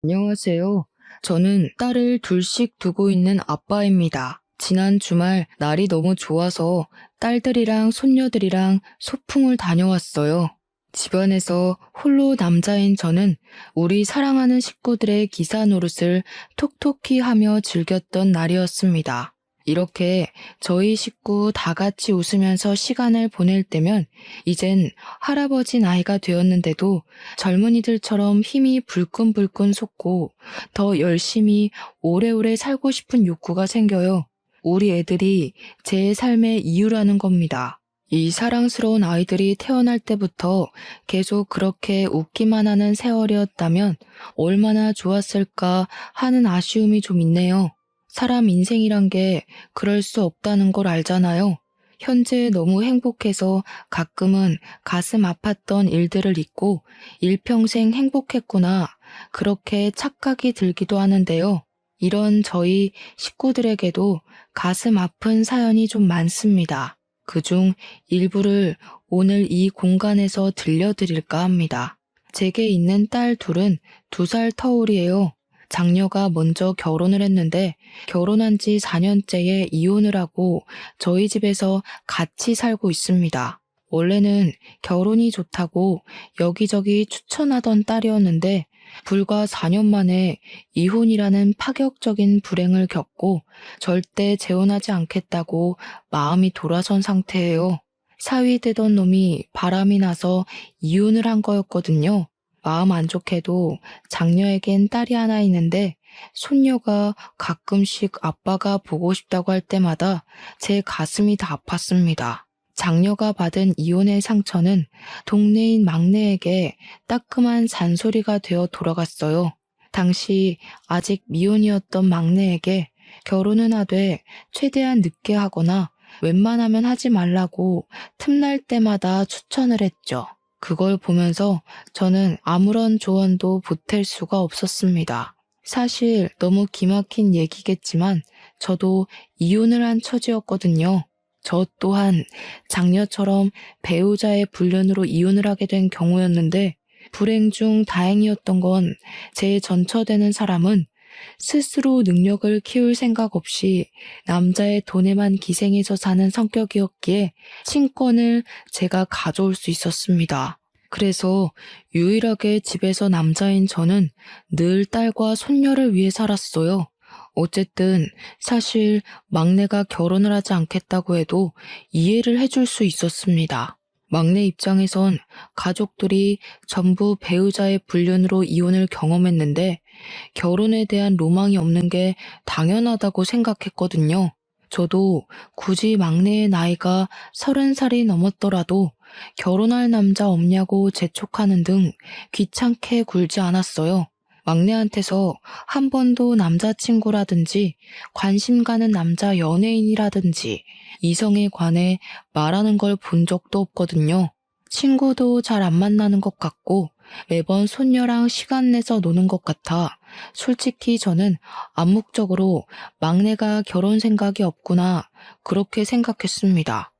안녕하세요. 저는 딸을 둘씩 두고 있는 아빠입니다. 지난 주말 날이 너무 좋아서 딸들이랑 손녀들이랑 소풍을 다녀왔어요. 집안에서 홀로 남자인 저는 우리 사랑하는 식구들의 기사 노릇을 톡톡히 하며 즐겼던 날이었습니다. 이렇게 저희 식구 다 같이 웃으면서 시간을 보낼 때면 이젠 할아버지 나이가 되었는데도 젊은이들처럼 힘이 불끈불끈 솟고 더 열심히 오래오래 살고 싶은 욕구가 생겨요. 우리 애들이 제 삶의 이유라는 겁니다. 이 사랑스러운 아이들이 태어날 때부터 계속 그렇게 웃기만 하는 세월이었다면 얼마나 좋았을까 하는 아쉬움이 좀 있네요. 사람 인생이란 게 그럴 수 없다는 걸 알잖아요. 현재 너무 행복해서 가끔은 가슴 아팠던 일들을 잊고 일평생 행복했구나, 그렇게 착각이 들기도 하는데요. 이런 저희 식구들에게도 가슴 아픈 사연이 좀 많습니다. 그중 일부를 오늘 이 공간에서 들려드릴까 합니다. 제게 있는 딸 둘은 2살 터울이에요. 장녀가 먼저 결혼을 했는데 결혼한 지 4년째에 이혼을 하고 저희 집에서 같이 살고 있습니다. 원래는 결혼이 좋다고 여기저기 추천하던 딸이었는데 불과 4년 만에 이혼이라는 파격적인 불행을 겪고 절대 재혼하지 않겠다고 마음이 돌아선 상태예요. 사위되던 놈이 바람이 나서 이혼을 한 거였거든요. 마음 안 좋게도 장녀에겐 딸이 하나 있는데 손녀가 가끔씩 아빠가 보고 싶다고 할 때마다 제 가슴이 다 아팠습니다. 장녀가 받은 이혼의 상처는 동네인 막내에게 따끔한 잔소리가 되어 돌아갔어요. 당시 아직 미혼이었던 막내에게 결혼은 하되 최대한 늦게 하거나 웬만하면 하지 말라고 틈날 때마다 추천을 했죠. 그걸 보면서 저는 아무런 조언도 보탤 수가 없었습니다. 사실 너무 기막힌 얘기겠지만 저도 이혼을 한 처지였거든요. 저 또한 장녀처럼 배우자의 불륜으로 이혼을 하게 된 경우였는데 불행 중 다행이었던 건 제 전처되는 사람은 스스로 능력을 키울 생각 없이 남자의 돈에만 기생해서 사는 성격이었기에 친권을 제가 가져올 수 있었습니다. 그래서 유일하게 집에서 남자인 저는 늘 딸과 손녀를 위해 살았어요. 어쨌든 사실 막내가 결혼을 하지 않겠다고 해도 이해를 해줄 수 있었습니다. 막내 입장에선 가족들이 전부 배우자의 불륜으로 이혼을 경험했는데 결혼에 대한 로망이 없는 게 당연하다고 생각했거든요. 저도 굳이 막내의 나이가 30살이 넘었더라도 결혼할 남자 없냐고 재촉하는 등 귀찮게 굴지 않았어요. 막내한테서 한 번도 남자친구라든지 관심 가는 남자 연예인이라든지 이성에 관해 말하는 걸 본 적도 없거든요. 친구도 잘 안 만나는 것 같고 매번 손녀랑 시간 내서 노는 것 같아 솔직히 저는 암묵적으로 막내가 결혼 생각이 없구나, 그렇게 생각했습니다.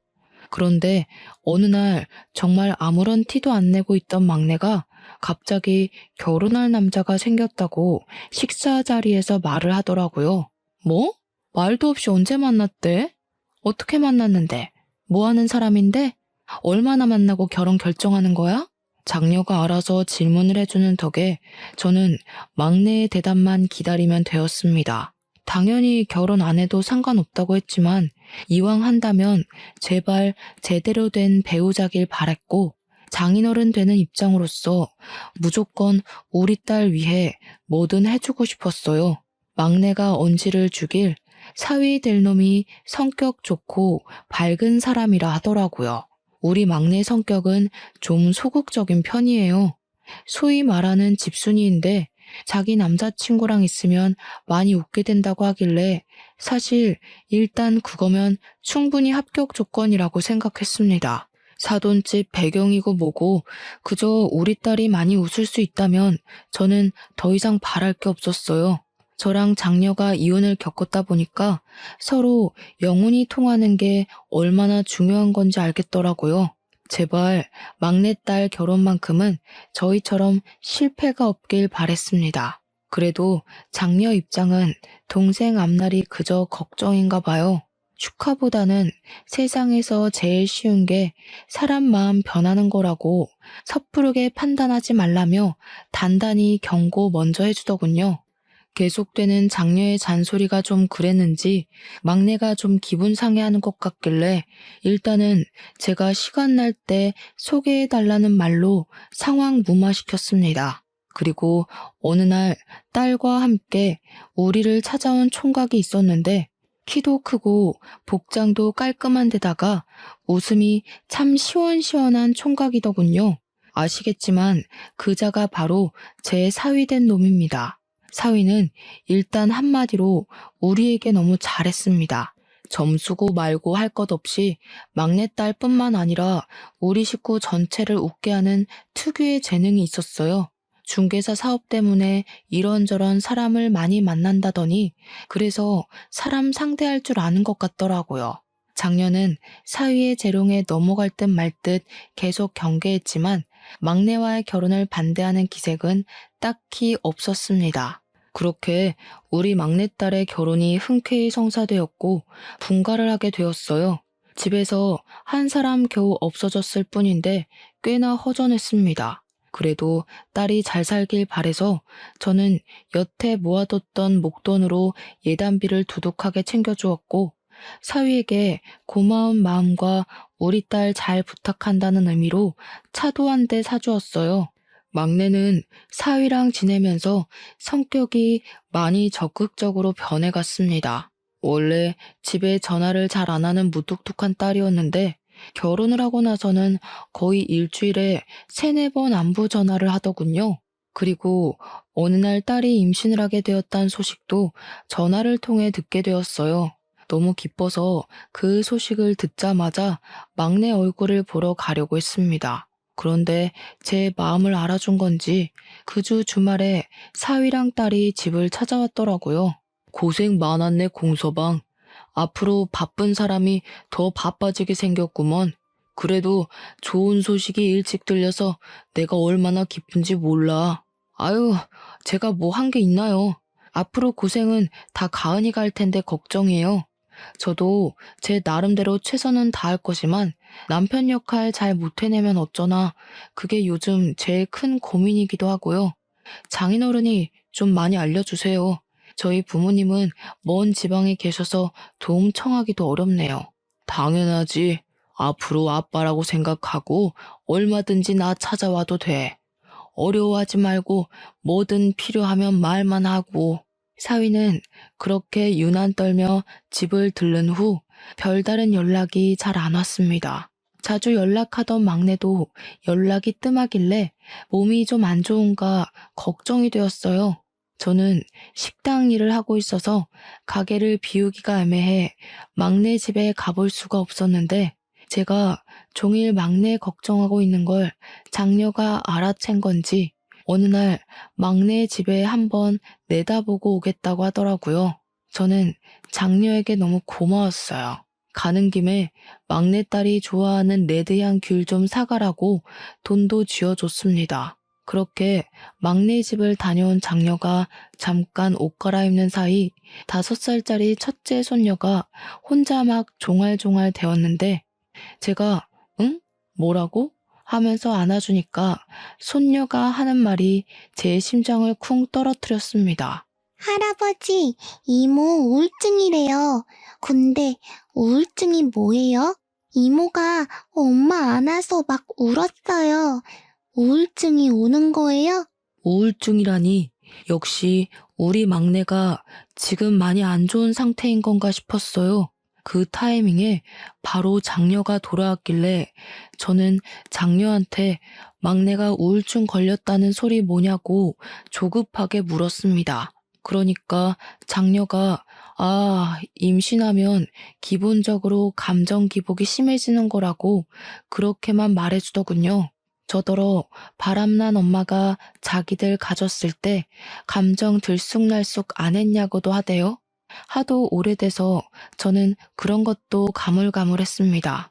그런데 어느 날 정말 아무런 티도 안 내고 있던 막내가 갑자기 결혼할 남자가 생겼다고 식사 자리에서 말을 하더라고요. 뭐? 말도 없이 언제 만났대? 어떻게 만났는데? 뭐 하는 사람인데? 얼마나 만나고 결혼 결정하는 거야? 장녀가 알아서 질문을 해주는 덕에 저는 막내의 대답만 기다리면 되었습니다. 당연히 결혼 안 해도 상관없다고 했지만 이왕 한다면 제발 제대로 된 배우자길 바랬고 장인어른 되는 입장으로서 무조건 우리 딸 위해 뭐든 해주고 싶었어요. 막내가 언지를 주길 사위 될 놈이 성격 좋고 밝은 사람이라 하더라고요. 우리 막내 성격은 좀 소극적인 편이에요. 소위 말하는 집순이인데 자기 남자친구랑 있으면 많이 웃게 된다고 하길래 사실 일단 그거면 충분히 합격 조건이라고 생각했습니다. 사돈집 배경이고 뭐고 그저 우리 딸이 많이 웃을 수 있다면 저는 더 이상 바랄 게 없었어요. 저랑 장녀가 이혼을 겪었다 보니까 서로 영혼이 통하는 게 얼마나 중요한 건지 알겠더라고요. 제발 막내딸 결혼만큼은 저희처럼 실패가 없길 바랬습니다. 그래도 장녀 입장은 동생 앞날이 그저 걱정인가 봐요. 축하보다는 세상에서 제일 쉬운 게 사람 마음 변하는 거라고 섣부르게 판단하지 말라며 단단히 경고 먼저 해주더군요. 계속되는 장녀의 잔소리가 좀 그랬는지 막내가 좀 기분 상해하는 것 같길래 일단은 제가 시간 날 때 소개해달라는 말로 상황 무마시켰습니다. 그리고 어느 날 딸과 함께 우리를 찾아온 총각이 있었는데 키도 크고 복장도 깔끔한 데다가 웃음이 참 시원시원한 총각이더군요. 아시겠지만 그자가 바로 제 사위된 놈입니다. 사위는 일단 한마디로 우리에게 너무 잘했습니다. 점수고 말고 할 것 없이 막내딸뿐만 아니라 우리 식구 전체를 웃게 하는 특유의 재능이 있었어요. 중개사 사업 때문에 이런저런 사람을 많이 만난다더니 그래서 사람 상대할 줄 아는 것 같더라고요. 작년은 사위의 재롱에 넘어갈 듯 말 듯 계속 경계했지만 막내와의 결혼을 반대하는 기색은 딱히 없었습니다. 그렇게 우리 막내딸의 결혼이 흔쾌히 성사되었고 분가를 하게 되었어요. 집에서 한 사람 겨우 없어졌을 뿐인데 꽤나 허전했습니다. 그래도 딸이 잘 살길 바래서 저는 여태 모아뒀던 목돈으로 예단비를 두둑하게 챙겨주었고 사위에게 고마운 마음과 우리 딸 잘 부탁한다는 의미로 차도 한 대 사주었어요. 막내는 사위랑 지내면서 성격이 많이 적극적으로 변해갔습니다. 원래 집에 전화를 잘 안 하는 무뚝뚝한 딸이었는데 결혼을 하고 나서는 거의 일주일에 3-4번 안부 전화를 하더군요. 그리고 어느 날 딸이 임신을 하게 되었다는 소식도 전화를 통해 듣게 되었어요. 너무 기뻐서 그 소식을 듣자마자 막내 얼굴을 보러 가려고 했습니다. 그런데 제 마음을 알아준 건지 그 주 주말에 사위랑 딸이 집을 찾아왔더라고요. 고생 많았네, 공서방. 앞으로 바쁜 사람이 더 바빠지게 생겼구먼. 그래도 좋은 소식이 일찍 들려서 내가 얼마나 기쁜지 몰라. 아유, 제가 뭐 한 게 있나요? 앞으로 고생은 다 가은이가 할 텐데 걱정이에요. 저도 제 나름대로 최선은 다할 거지만 남편 역할 잘 못 해내면 어쩌나 그게 요즘 제일 큰 고민이기도 하고요. 장인어른이 좀 많이 알려주세요. 저희 부모님은 먼 지방에 계셔서 도움 청하기도 어렵네요. 당연하지. 앞으로 아빠라고 생각하고 얼마든지 나 찾아와도 돼. 어려워하지 말고 뭐든 필요하면 말만 하고. 사위는 그렇게 유난 떨며 집을 들른 후 별다른 연락이 잘 안 왔습니다. 자주 연락하던 막내도 연락이 뜸하길래 몸이 좀 안 좋은가 걱정이 되었어요. 저는 식당 일을 하고 있어서 가게를 비우기가 애매해 막내 집에 가볼 수가 없었는데 제가 종일 막내 걱정하고 있는 걸 장녀가 알아챈 건지 어느 날 막내 집에 한번 내다보고 오겠다고 하더라고요. 저는 장녀에게 너무 고마웠어요. 가는 김에 막내딸이 좋아하는 레드향 귤 좀 사가라고 돈도 쥐어줬습니다. 그렇게 막내 집을 다녀온 장녀가 잠깐 옷 갈아입는 사이 5살짜리 첫째 손녀가 혼자 막 종알종알 대었는데 제가 응? 뭐라고? 하면서 안아주니까 손녀가 하는 말이 제 심장을 쿵 떨어뜨렸습니다. 할아버지, 이모 우울증이래요. 근데 우울증이 뭐예요? 이모가 엄마 안아서 막 울었어요. 우울증이 오는 거예요? 우울증이라니 역시 우리 막내가 지금 많이 안 좋은 상태인 건가 싶었어요. 그 타이밍에 바로 장녀가 돌아왔길래 저는 장녀한테 막내가 우울증 걸렸다는 소리 뭐냐고 조급하게 물었습니다. 그러니까 장녀가 임신하면 기본적으로 감정 기복이 심해지는 거라고 그렇게만 말해주더군요. 저더러 바람난 엄마가 자기들 가졌을 때 감정 들쑥날쑥 안 했냐고도 하대요. 하도 오래돼서 저는 그런 것도 가물가물했습니다.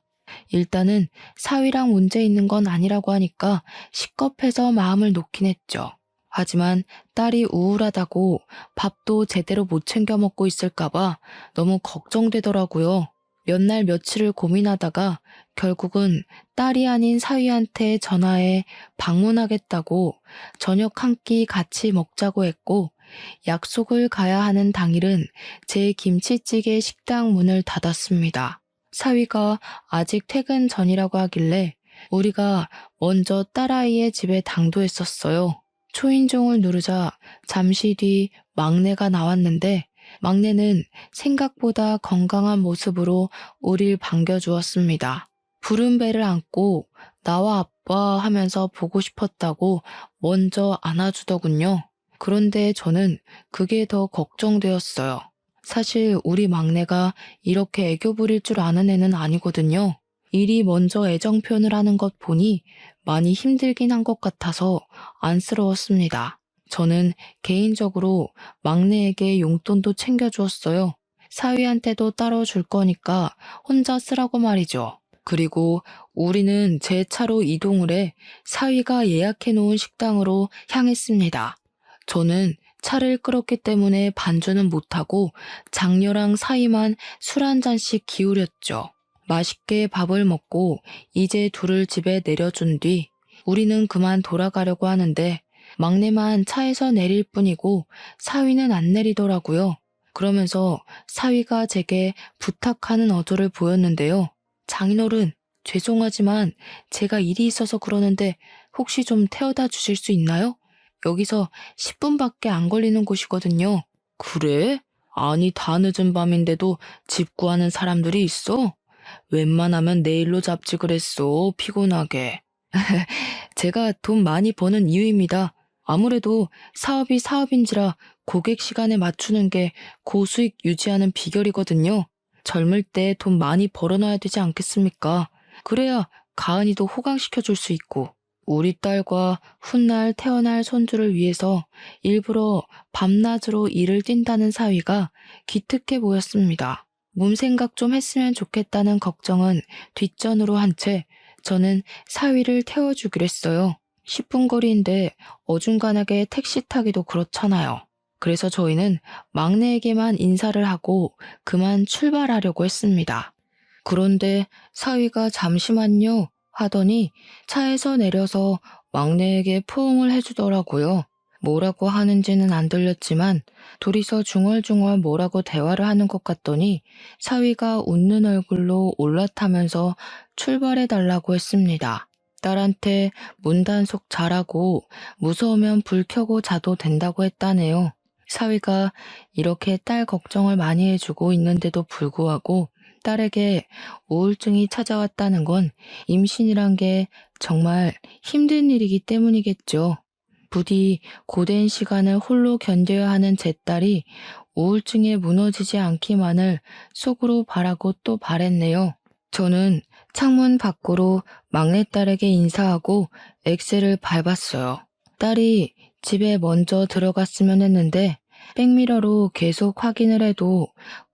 일단은 사위랑 문제 있는 건 아니라고 하니까 식겁해서 마음을 놓긴 했죠. 하지만 딸이 우울하다고 밥도 제대로 못 챙겨 먹고 있을까봐 너무 걱정되더라고요. 몇 날 며칠을 고민하다가 결국은 딸이 아닌 사위한테 전화해 방문하겠다고 저녁 한 끼 같이 먹자고 했고, 약속을 가야 하는 당일은 제 김치찌개 식당 문을 닫았습니다. 사위가 아직 퇴근 전이라고 하길래 우리가 먼저 딸아이의 집에 당도했었어요. 초인종을 누르자 잠시 뒤 막내가 나왔는데, 막내는 생각보다 건강한 모습으로 우릴 반겨주었습니다. 푸른 배를 안고 나와 아빠 하면서 보고 싶었다고 먼저 안아주더군요. 그런데 저는 그게 더 걱정되었어요. 사실 우리 막내가 이렇게 애교 부릴 줄 아는 애는 아니거든요. 일이 먼저 애정 표현을 하는 것 보니 많이 힘들긴 한 것 같아서 안쓰러웠습니다. 저는 개인적으로 막내에게 용돈도 챙겨주었어요. 사위한테도 따로 줄 거니까 혼자 쓰라고 말이죠. 그리고 우리는 제 차로 이동을 해 사위가 예약해 놓은 식당으로 향했습니다. 저는 차를 끌었기 때문에 반주는 못하고 장녀랑 사위만 술 한 잔씩 기울였죠. 맛있게 밥을 먹고 이제 둘을 집에 내려준 뒤 우리는 그만 돌아가려고 하는데, 막내만 차에서 내릴 뿐이고 사위는 안 내리더라고요. 그러면서 사위가 제게 부탁하는 어조를 보였는데요. 장인어른, 죄송하지만 제가 일이 있어서 그러는데 혹시 좀 태워다 주실 수 있나요? 여기서 10분밖에 안 걸리는 곳이거든요. 그래? 아니, 다 늦은 밤인데도 집 구하는 사람들이 있어? 웬만하면 내일로 잡지 그랬어, 피곤하게. 제가 돈 많이 버는 이유입니다. 아무래도 사업이 사업인지라 고객 시간에 맞추는 게 고수익 유지하는 비결이거든요. 젊을 때 돈 많이 벌어놔야 되지 않겠습니까? 그래야 가은이도 호강시켜줄 수 있고. 우리 딸과 훗날 태어날 손주를 위해서 일부러 밤낮으로 일을 뛴다는 사위가 기특해 보였습니다. 몸 생각 좀 했으면 좋겠다는 걱정은 뒷전으로 한 채 저는 사위를 태워주기로 했어요. 10분 거리인데 어중간하게 택시 타기도 그렇잖아요. 그래서 저희는 막내에게만 인사를 하고 그만 출발하려고 했습니다. 그런데 사위가 잠시만요 하더니 차에서 내려서 막내에게 포옹을 해주더라고요. 뭐라고 하는지는 안 들렸지만 둘이서 중얼중얼 뭐라고 대화를 하는 것 같더니 사위가 웃는 얼굴로 올라타면서 출발해달라고 했습니다. 딸한테 문단속 잘하고 무서우면 불 켜고 자도 된다고 했다네요. 사위가 이렇게 딸 걱정을 많이 해주고 있는데도 불구하고 딸에게 우울증이 찾아왔다는 건 임신이란 게 정말 힘든 일이기 때문이겠죠. 부디 고된 시간을 홀로 견뎌야 하는 제 딸이 우울증에 무너지지 않기만을 속으로 바라고 또 바랬네요. 저는 창문 밖으로 막내딸에게 인사하고 엑셀을 밟았어요. 딸이 집에 먼저 들어갔으면 했는데 백미러로 계속 확인을 해도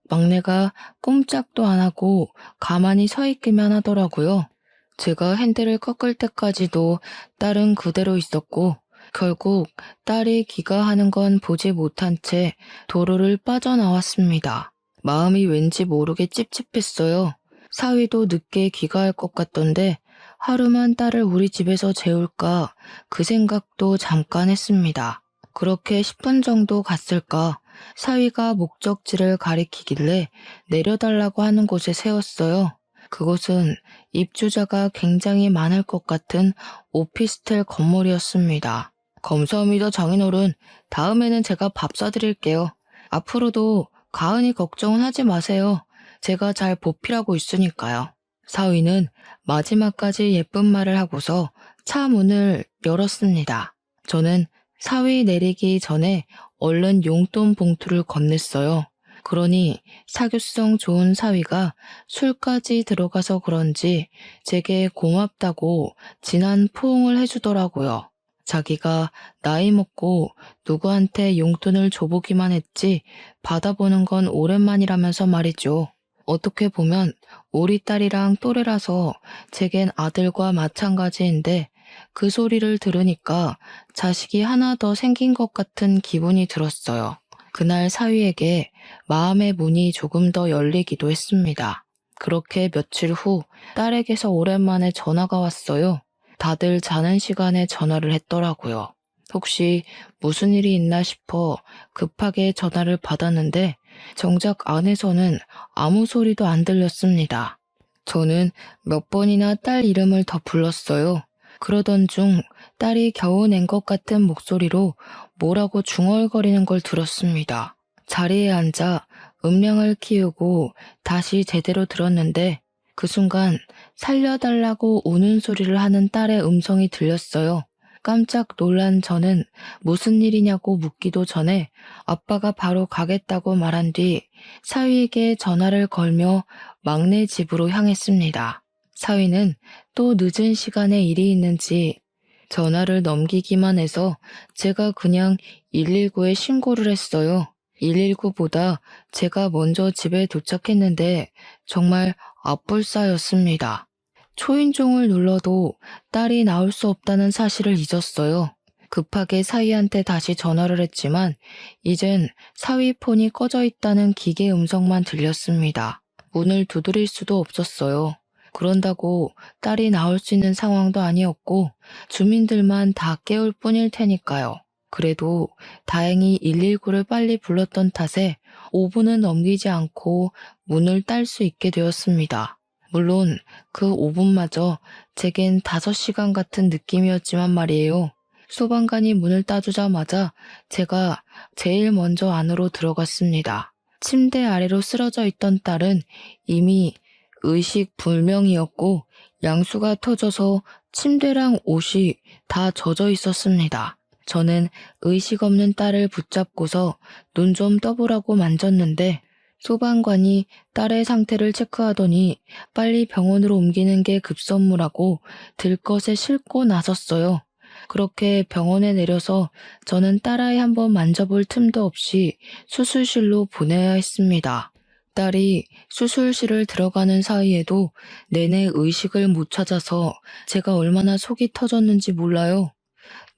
막내가 꼼짝도 안 하고 가만히 서 있기만 하더라고요. 제가 핸들을 꺾을 때까지도 딸은 그대로 있었고, 결국 딸이 귀가하는 건 보지 못한 채 도로를 빠져나왔습니다. 마음이 왠지 모르게 찝찝했어요. 사위도 늦게 귀가할 것 같던데 하루만 딸을 우리 집에서 재울까 그 생각도 잠깐 했습니다. 그렇게 10분 정도 갔을까 사위가 목적지를 가리키길래 내려달라고 하는 곳에 세웠어요. 그곳은 입주자가 굉장히 많을 것 같은 오피스텔 건물이었습니다. 감사합니다, 장인어른. 다음에는 제가 밥 사드릴게요. 앞으로도 가은이 걱정은 하지 마세요. 제가 잘 보필하고 있으니까요. 사위는 마지막까지 예쁜 말을 하고서 차 문을 열었습니다. 저는 사위 내리기 전에 얼른 용돈 봉투를 건넸어요. 그러니 사교성 좋은 사위가 술까지 들어가서 그런지 제게 고맙다고 진한 포옹을 해주더라고요. 자기가 나이 먹고 누구한테 용돈을 줘보기만 했지 받아보는 건 오랜만이라면서 말이죠. 어떻게 보면 우리 딸이랑 또래라서 제겐 아들과 마찬가지인데 그 소리를 들으니까 자식이 하나 더 생긴 것 같은 기분이 들었어요. 그날 사위에게 마음의 문이 조금 더 열리기도 했습니다. 그렇게 며칠 후 딸에게서 오랜만에 전화가 왔어요. 다들 자는 시간에 전화를 했더라고요. 혹시 무슨 일이 있나 싶어 급하게 전화를 받았는데 정작 안에서는 아무 소리도 안 들렸습니다. 저는 몇 번이나 딸 이름을 더 불렀어요. 그러던 중 딸이 겨우 낸 것 같은 목소리로 뭐라고 중얼거리는 걸 들었습니다. 자리에 앉아 음량을 키우고 다시 제대로 들었는데 그 순간 살려달라고 우는 소리를 하는 딸의 음성이 들렸어요. 깜짝 놀란 저는 무슨 일이냐고 묻기도 전에 아빠가 바로 가겠다고 말한 뒤 사위에게 전화를 걸며 막내 집으로 향했습니다. 사위는 또 늦은 시간에 일이 있는지 전화를 넘기기만 해서 제가 그냥 119에 신고를 했어요. 119보다 제가 먼저 집에 도착했는데 정말 앞불싸였습니다. 초인종을 눌러도 딸이 나올 수 없다는 사실을 잊었어요. 급하게 사위한테 다시 전화를 했지만 이젠 사위 폰이 꺼져 있다는 기계 음성만 들렸습니다. 문을 두드릴 수도 없었어요. 그런다고 딸이 나올 수 있는 상황도 아니었고 주민들만 다 깨울 뿐일 테니까요. 그래도 다행히 119를 빨리 불렀던 탓에 5분은 넘기지 않고 문을 딸 수 있게 되었습니다. 물론 그 5분마저 제겐 5시간 같은 느낌이었지만 말이에요. 소방관이 문을 따주자마자 제가 제일 먼저 안으로 들어갔습니다. 침대 아래로 쓰러져 있던 딸은 이미 의식 불명이었고 양수가 터져서 침대랑 옷이 다 젖어 있었습니다. 저는 의식 없는 딸을 붙잡고서 눈 좀 떠보라고 만졌는데 소방관이 딸의 상태를 체크하더니 빨리 병원으로 옮기는 게 급선무라고 들것에 싣고 나섰어요. 그렇게 병원에 내려서 저는 딸아이 한번 만져볼 틈도 없이 수술실로 보내야 했습니다. 딸이 수술실을 들어가는 사이에도 내내 의식을 못 찾아서 제가 얼마나 속이 터졌는지 몰라요.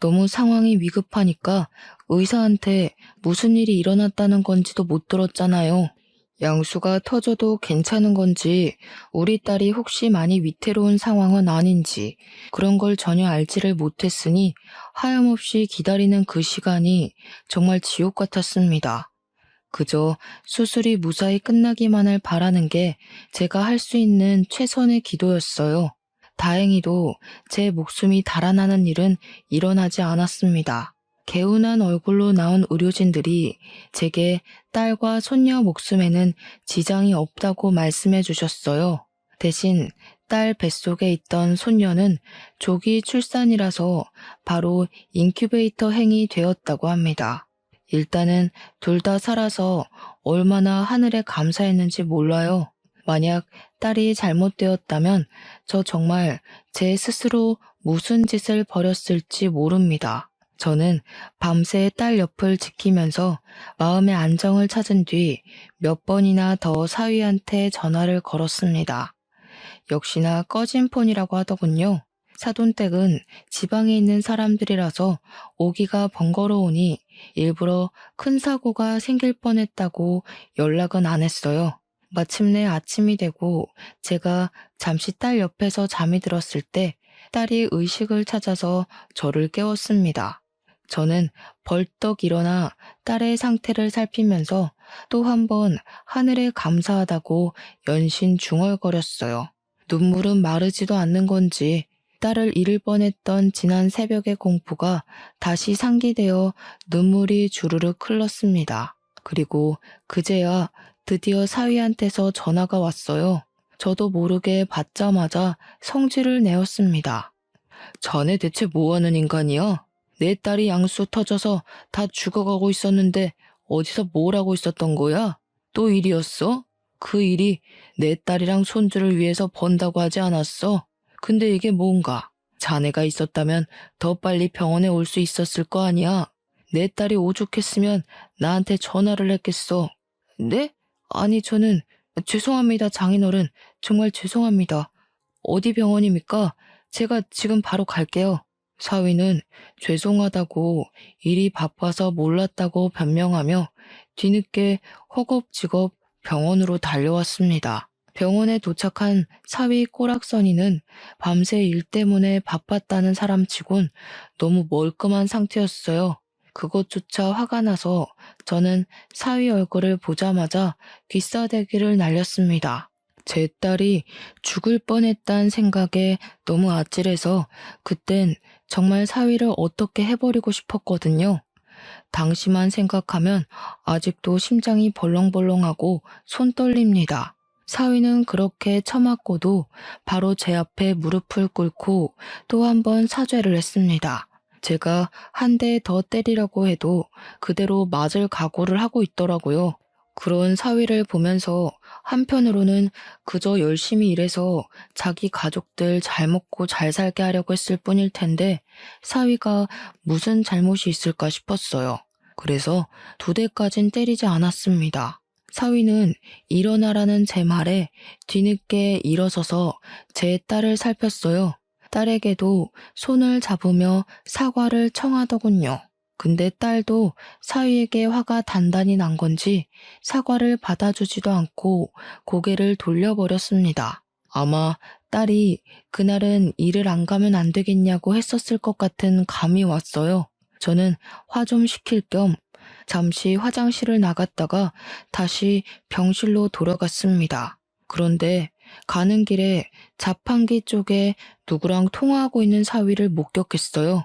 너무 상황이 위급하니까 의사한테 무슨 일이 일어났다는 건지도 못 들었잖아요. 양수가 터져도 괜찮은 건지 우리 딸이 혹시 많이 위태로운 상황은 아닌지 그런 걸 전혀 알지를 못했으니 하염없이 기다리는 그 시간이 정말 지옥 같았습니다. 그저 수술이 무사히 끝나기만을 바라는 게 제가 할 수 있는 최선의 기도였어요. 다행히도 제 목숨이 달아나는 일은 일어나지 않았습니다. 개운한 얼굴로 나온 의료진들이 제게 딸과 손녀 목숨에는 지장이 없다고 말씀해 주셨어요. 대신 딸 뱃속에 있던 손녀는 조기 출산이라서 바로 인큐베이터 행이 되었다고 합니다. 일단은 둘 다 살아서 얼마나 하늘에 감사했는지 몰라요. 만약 딸이 잘못되었다면 저 정말 제 스스로 무슨 짓을 벌였을지 모릅니다. 저는 밤새 딸 옆을 지키면서 마음의 안정을 찾은 뒤 몇 번이나 더 사위한테 전화를 걸었습니다. 역시나 꺼진 폰이라고 하더군요. 사돈댁은 지방에 있는 사람들이라서 오기가 번거로우니 일부러 큰 사고가 생길 뻔했다고 연락은 안 했어요. 마침내 아침이 되고 제가 잠시 딸 옆에서 잠이 들었을 때 딸이 의식을 찾아서 저를 깨웠습니다. 저는 벌떡 일어나 딸의 상태를 살피면서 또 한 번 하늘에 감사하다고 연신 중얼거렸어요. 눈물은 마르지도 않는 건지 딸을 잃을 뻔했던 지난 새벽의 공포가 다시 상기되어 눈물이 주르륵 흘렀습니다. 그리고 그제야 드디어 사위한테서 전화가 왔어요. 저도 모르게 받자마자 성질을 내었습니다. 자네 대체 뭐하는 인간이야? 내 딸이 양수 터져서 다 죽어가고 있었는데 어디서 뭘 하고 있었던 거야? 또 일이었어? 그 일이 내 딸이랑 손주를 위해서 번다고 하지 않았어? 근데 이게 뭔가? 자네가 있었다면 더 빨리 병원에 올 수 있었을 거 아니야? 내 딸이 오죽했으면 나한테 전화를 했겠어. 네? 아니 저는 죄송합니다 장인어른. 정말 죄송합니다. 어디 병원입니까? 제가 지금 바로 갈게요. 사위는 죄송하다고 일이 바빠서 몰랐다고 변명하며 뒤늦게 허겁지겁 병원으로 달려왔습니다. 병원에 도착한 사위 꼬락서니는 밤새 일 때문에 바빴다는 사람치곤 너무 멀끔한 상태였어요. 그것조차 화가 나서 저는 사위 얼굴을 보자마자 귀싸대기를 날렸습니다. 제 딸이 죽을 뻔했다는 생각에 너무 아찔해서 그땐 정말 사위를 어떻게 해버리고 싶었거든요. 당시만 생각하면 아직도 심장이 벌렁벌렁하고 손 떨립니다. 사위는 그렇게 처맞고도 바로 제 앞에 무릎을 꿇고 또 한 번 사죄를 했습니다. 제가 한 대 더 때리려고 해도 그대로 맞을 각오를 하고 있더라고요. 그런 사위를 보면서 한편으로는 그저 열심히 일해서 자기 가족들 잘 먹고 잘 살게 하려고 했을 뿐일 텐데 사위가 무슨 잘못이 있을까 싶었어요. 그래서 2대까진 때리지 않았습니다. 사위는 일어나라는 제 말에 뒤늦게 일어서서 제 딸을 살폈어요. 딸에게도 손을 잡으며 사과를 청하더군요. 근데 딸도 사위에게 화가 단단히 난 건지 사과를 받아주지도 않고 고개를 돌려버렸습니다. 아마 딸이 그날은 일을 안 가면 안 되겠냐고 했었을 것 같은 감이 왔어요. 저는 화 좀 식힐 겸 잠시 화장실을 나갔다가 다시 병실로 돌아갔습니다. 그런데 가는 길에 자판기 쪽에 누구랑 통화하고 있는 사위를 목격했어요.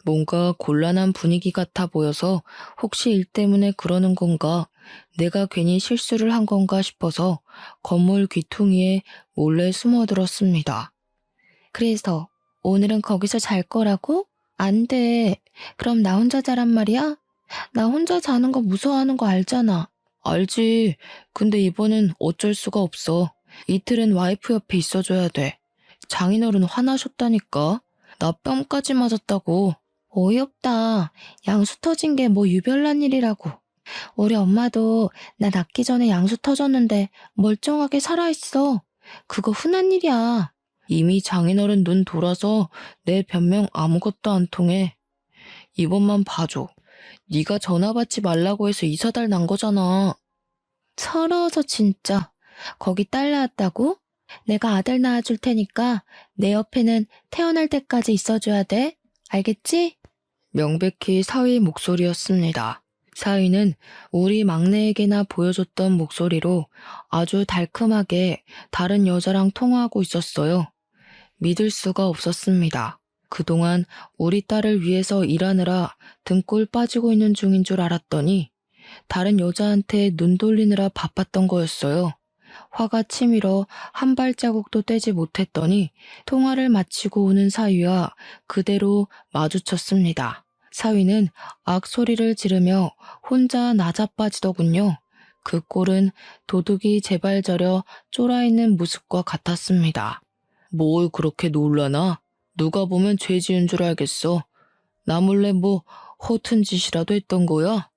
뭔가 곤란한 분위기 같아 보여서 혹시 일 때문에 그러는 건가, 내가 괜히 실수를 한 건가 싶어서 건물 귀퉁이에 몰래 숨어들었습니다. 그래서 오늘은 거기서 잘 거라고? 안 돼. 그럼 나 혼자 자란 말이야? 나 혼자 자는 거 무서워하는 거 알잖아. 알지. 근데 이번엔 어쩔 수가 없어. 이틀은 와이프 옆에 있어줘야 돼. 장인어른 화나셨다니까. 나 뺨까지 맞았다고. 어이없다. 양수 터진 게 뭐 유별난 일이라고. 우리 엄마도 나 낳기 전에 양수 터졌는데 멀쩡하게 살아있어. 그거 흔한 일이야. 이미 장인어른 눈 돌아서 내 변명 아무것도 안 통해. 이번만 봐줘. 네가 전화 받지 말라고 해서 이사달 난 거잖아. 서러워서 진짜. 거기 딸 낳았다고? 내가 아들 낳아줄 테니까 내 옆에는 태어날 때까지 있어줘야 돼. 알겠지? 명백히 사위 목소리였습니다. 사위는 우리 막내에게나 보여줬던 목소리로 아주 달큼하게 다른 여자랑 통화하고 있었어요. 믿을 수가 없었습니다. 그동안 우리 딸을 위해서 일하느라 등골 빠지고 있는 중인 줄 알았더니 다른 여자한테 눈 돌리느라 바빴던 거였어요. 화가 치밀어 한 발자국도 떼지 못했더니 통화를 마치고 오는 사위와 그대로 마주쳤습니다. 사위는 악소리를 지르며 혼자 나자빠지더군요. 그 꼴은 도둑이 제발 저려 쫄아있는 모습과 같았습니다. 뭘 그렇게 놀라나? 누가 보면 죄 지은 줄 알겠어. 나 몰래 뭐 허튼 짓이라도 했던 거야?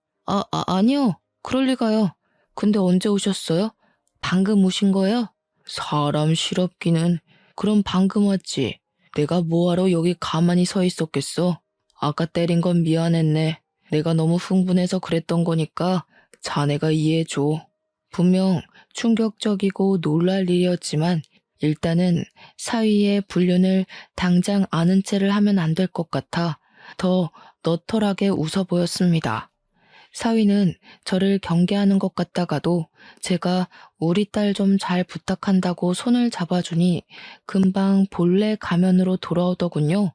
아니요. 그럴 리가요. 근데 언제 오셨어요? 방금 오신 거예요? 사람 실없기는. 그럼 방금 왔지. 내가 뭐하러 여기 가만히 서 있었겠어? 아까 때린 건 미안했네. 내가 너무 흥분해서 그랬던 거니까 자네가 이해해줘. 분명 충격적이고 놀랄 일이었지만 일단은 사위의 불륜을 당장 아는 체를 하면 안 될 것 같아 더 너털하게 웃어 보였습니다. 사위는 저를 경계하는 것 같다가도 제가 우리 딸 좀 잘 부탁한다고 손을 잡아주니 금방 본래 가면으로 돌아오더군요.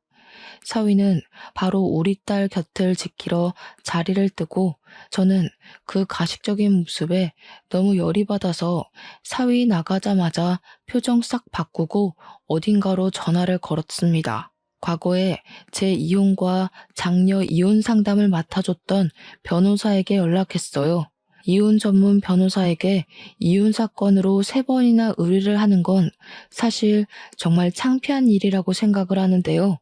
사위는 바로 우리 딸 곁을 지키러 자리를 뜨고 저는 그 가식적인 모습에 너무 열이 받아서 사위 나가자마자 표정 싹 바꾸고 어딘가로 전화를 걸었습니다. 과거에 제 이혼과 장녀 이혼 상담을 맡아줬던 변호사에게 연락했어요. 이혼 전문 변호사에게 이혼 사건으로 3번이나 의뢰를 하는 건 사실 정말 창피한 일이라고 생각을 하는데요.